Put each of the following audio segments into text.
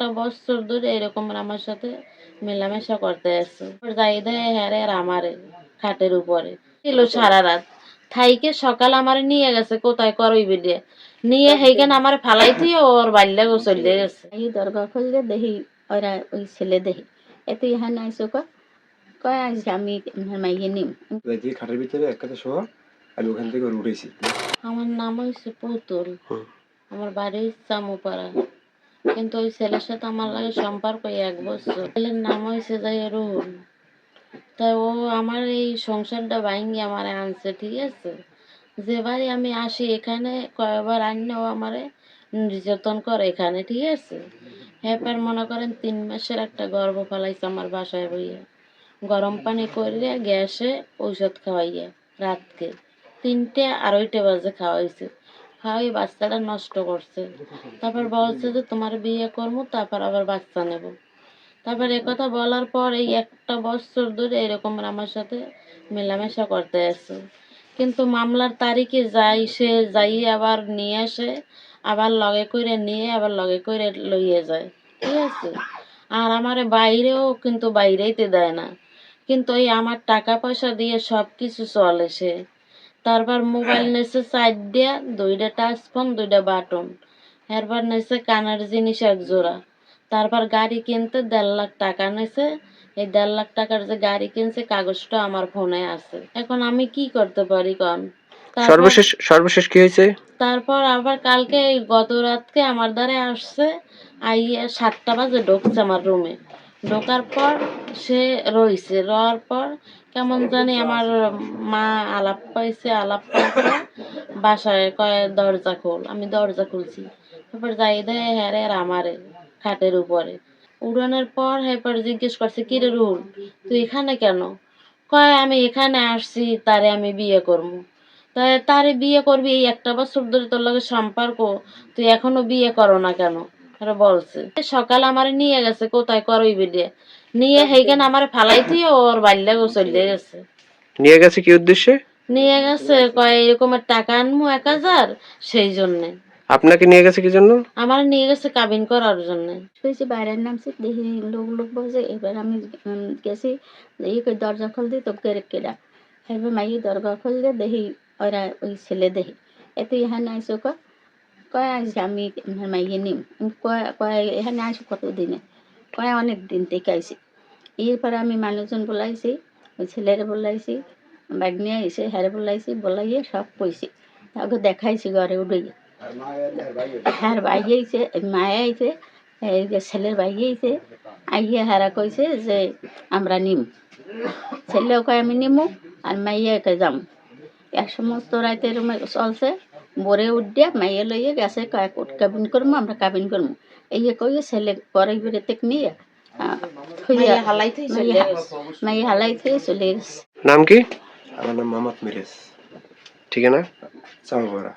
একটা বছর ধরে এরকম আমার সাথে মেলামেশা করতে আসছে। যাই দেয় হ্যারে আর আমারে খাটের উপরে ছিল সারা রাত থাইকে সকাল আমার নিয়ে গেছে কোথায় করইবে দিয়ে নিয়ে সেইখানে আমার ফালাই দিয়ে ওর বাল্যা চলে গেছে। এই দরগা খুললে দেখি ওরা ওই ছেলে দেখি এত ইহান আইসো কয় আইসি আমি মাইয়ে নিম দিয়ে খাটের ভিতরে এক কাছে শোয়া আমি ওখান থেকে ওর উঠেছি। আমার নাম হয়েছে পুতুল, আমার বাড়ি চামুপাড়া, কিন্তু ওই ছেলের সাথে আমার লাগে সম্পর্ক 1 বছর। ছেলের নাম হয়েছে যাই রুহুল। তাই ও আমার এই সংসারটা ভাঙ্গি আমার আনছে, ঠিক আছে। যে বাড়ি আমি আসি এখানে কয়েকবার আনলেও আমারে নির্যাতন করে এখানে, ঠিক আছে। এরপর মনে করেন 3 মাসের একটা গর্ভ ফলাইছে আমার বাসায় বইয়া, গরম পানি করে গ্যাসে ঔষধ খাওয়াইয়া রাতকে 3টে 2:30 বাজে খাওয়াইছে। খাওয়াই বাচ্চাটা নষ্ট করছে। তারপর বলছে যে তোমার বিয়ে করবো, তারপর আবার বাচ্চা নেব। তারপর একথা বলার পর এই 1 বছর ধরে এরকম আমার সাথে মেলামেশা করতে আসছে। কিন্তু মামলার তারিখে যাই সে যাই আবার নিয়ে আসে, আবার লগে করে নিয়ে আবার লগে করে লইয়ে যায়, ঠিক আছে। আর আমার বাইরেও কিন্তু বাইরেইতে দেয় না, কিন্তু ওই আমার টাকা পয়সা দিয়ে সব কিছু চলে সে। তারপর মোবাইল নেছে 4টা, 2টা টাচ ফোন, 2টা বাটন। এরপর নেছে কানের জিনিস 1 জোড়া। তারপর গাড়ি কিনতে 1.5 লাখ টাকা নেছে। এই 1.5 লাখ টাকার যে গাড়ি কিনছে কাগজটা আমার ফোনে আছে। এখন আমি কি করতে পারি কন? সর্বশেষ কি হয়েছে? তারপর আবার কালকে গত রাতকে আমার দ্বারে আসছে, আইয়া 7টা বাজে ঢুকছে আমার রুমে। ঢোকার পর সে রইছে, রওয়ার পর কেমন জানি আমার মা আলাপ পাইছে, আলাপ পাওয়ার পর বাসায় কয় দরজা খোল। আমি দরজা খুলছি। তারপর যাই দেয় হ্যারে আর আমারে খাটের উপরে উড়ানোর পর এরপর জিজ্ঞেস করছে, কিরে রুহুল তুই এখানে কেন? কয় আমি এখানে আসছি তারে আমি বিয়ে করবো। তারে বিয়ে করবি, এই 1 বছর ধরে তোর লগে সম্পর্ক, তুই এখনো বিয়ে করো না কেন? ওরা বলছে সকাল আমার নিয়ে গেছে কোথায় করইবে দিয়ে নিয়ে সেইখানে আমার ফালাই দিয়ে ওর বাল্যা চলে গেছে। নিয়ে গেছে কি উদ্দেশ্যে? নিয়ে গেছে কয় এরকমের টাকা আনমু 1000, সেই জন্যে। আপনাকে নিয়ে গেছে কি জন্য? আমার নিয়ে গেছে কাবিন করার জন্য। শুয়েছি বাইরের নামছে দেখি লোক বসে। এবার আমি গেছি এই দরজা খুল দিই তো কেডা এবার মাইয়ে দরজা খুললে দেখি ওরা ওই ছেলে দেখি এত ইহান আইসো কয় আইসি আমি মাইয়ে নিম কয় এখানে আইসো কতদিনে? কয় অনেক দিন থেকে আইসি। এরপরে আমি মানুষজন বলাইছি, ওই ছেলেরে বলাইছি, ব্যাগ নিয়ে এসে হ্যারে বলাইছি, বলাইয়ে সব কইছি, তাকে দেখাইছি ঘরে উঠে। হ্যাঁ ভাই আইছে, মায়ে আইছে, এই যে ছেলের ভাই আইছে, আইয়ে হারা কইছে যে আমরা নিম। ছেলেও কয় আমি নিমু আর মাইয়া কে যাম। এক সমস্ত রাতে রুমে চলছে। ভোরে উঠিয়া মাইয়া লইয়ে গেছে কয় কাবিন করবো, আমরা কাবিন করবো। এই কইয়ে ছেলে পরে বেরোতে নিয়ে মাইয়া হালাই থেকে চলে গেছে। নাম কি? আমার নাম মোহাম্মদ মিরাজ, ঠিকানা? চামুপাড়া।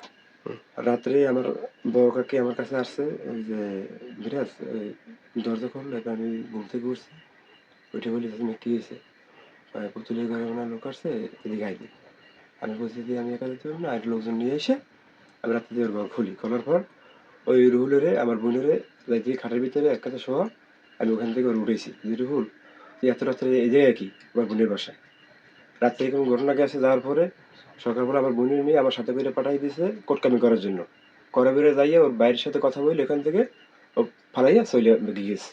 রাত্রে আমার বউ কাকি আমার কাছে আসছে, ওই যে মিরাজ দরজা খুললে আমি ঘুম থেকে উঠছি, উঠে বলি তুমি কি হয়েছে? পুতুলের ঘরে ওনার লোক আসছে, এদিকে আইনি। আমি বলছি যে আমি একা যেতে পারবো না, আর লোকজন নিয়ে এসে আমি রাত্রে ওর ঘর খুলি। খোলার পর ওই রুহুলেরে আমার বোনেরে দিয়ে খাটের ভিতরে এক কাছে শোয়া আমি ওখান থেকে ওর উঠেছি। যে রুহুল তুই এত রাত্রে এই জায়গায় কি? আমার বোনের বাসায়। রাত্রে এরকম ঘটনা গেছে, যাওয়ার পরে সকালবেলা আমার বোনের নিয়ে আমার সাথে করে পাঠাই দিয়েছে কোটকামি করার জন্য। করে বেড়ে যাইয়া ওর বাইরের সাথে কথা বলে এখান থেকে ও ফালাইয়া চলে গিয়েছে।